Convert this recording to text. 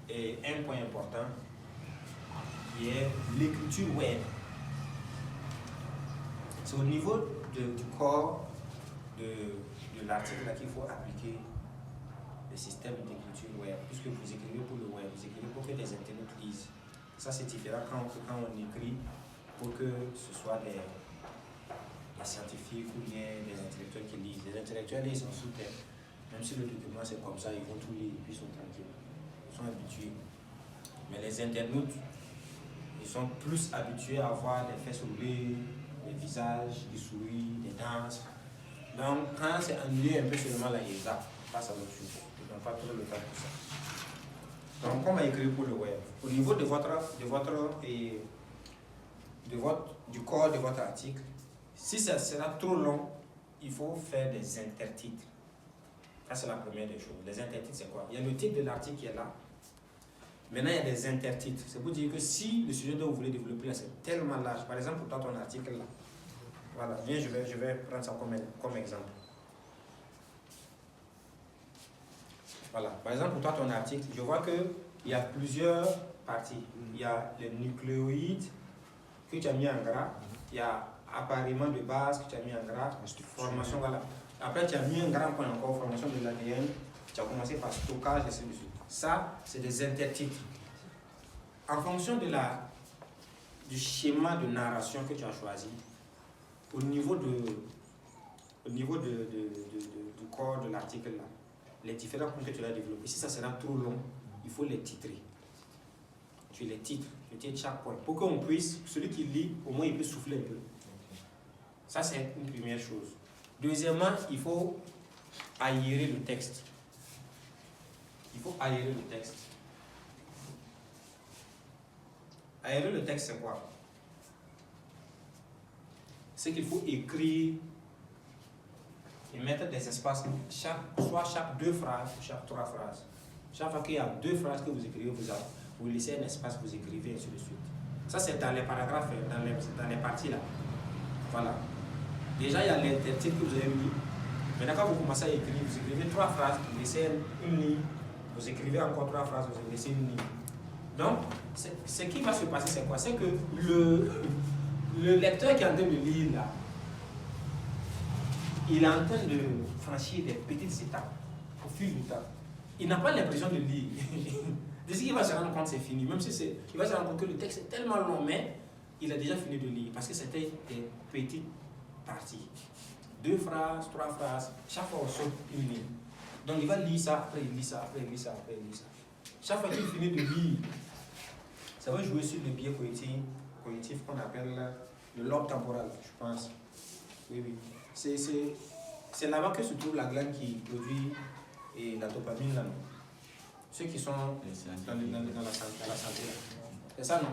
un point important qui est l'écriture web. C'est au niveau du corps de l'article qu'il faut appliquer le système d'écriture web. Puisque vous écrivez pour le web, vous écrivez pour que les internautes lisent. Ça, c'est différent quand on écrit pour que ce soit des scientifiques ou bien des intellectuels qui lisent. Les intellectuels, ils sont sous terre. Même si le document c'est comme ça, ils vont tout lire et puis ils sont tranquilles. Ils sont habitués. Mais les internautes, ils sont plus habitués à voir des faits soulevés, des visages, des souris, des danses. Donc, quand c'est ennuyé un peu seulement là, ils zappent, passe à l'autre chose. Ils n'ont pas trop le temps pour ça. Donc, on va écrire pour le web. Au niveau du corps de votre article, si ça sera trop long, il faut faire des intertitres. Ça, c'est la première des choses. Les intertitres, c'est quoi? Il y a le titre de l'article qui est là. Maintenant, il y a des intertitres. C'est pour dire que si le sujet dont vous voulez développer là, c'est tellement large, par exemple, pour toi, ton article là, voilà, viens, je vais prendre ça comme exemple. Voilà, par exemple, pour toi, ton article, je vois qu'il y a plusieurs parties. Il y a les nucléoïdes que tu as mis en gras, il y a appareillement de base que tu as mis en gras, formation, voilà. Après, tu as mis un grand point encore, formation de l'ADN, tu as commencé par stockage, et ainsi de suite. Ça, c'est des intertitres. En fonction du schéma de narration que tu as choisi, au niveau du corps de l'article, là, les différents points que tu as développés, si ça sera trop long, il faut les titrer. Tu les titres, tu titres chaque point, pour qu'on puisse, celui qui lit, au moins il peut souffler un peu. Ça, c'est une première chose. Deuxièmement, il faut aérer le texte. Il faut aérer le texte. Aérer le texte, c'est quoi? C'est qu'il faut écrire et mettre des espaces, soit chaque 2 phrases ou chaque 3 phrases. Chaque fois qu'il y a 2 phrases que vous écrivez, vous laissez un espace, vous écrivez, et ainsi de suite. Ça, c'est dans les paragraphes, dans les parties là. Voilà. Déjà, il y a l'intertitre que vous avez mis. Maintenant, quand vous commencez à écrire, vous écrivez 3 phrases, vous laissez une ligne, vous écrivez encore 3 phrases, vous laissez une ligne. Donc, ce qui va se passer, c'est quoi? C'est que le lecteur qui est en train de lire là, il est en train de franchir des petites étapes au fil du temps. Il n'a pas l'impression de lire. Dès qu'il va se rendre compte, c'est fini. Même si il va se rendre compte que le texte est tellement long, mais il a déjà fini de lire parce que c'était des petites parties. 2 phrases, 3 phrases, chaque fois on saute une ligne. Donc il va lire ça, après il lit ça, après il lit ça, après il lit ça. Chaque fois qu'il finit de lire, ça va jouer sur le biais cognitif qu'on appelle le lobe temporal, je pense. Oui, oui. C'est là-bas que se trouve la glande qui produit la dopamine, là, non? Ceux qui sont dans la santé. C'est ça, non?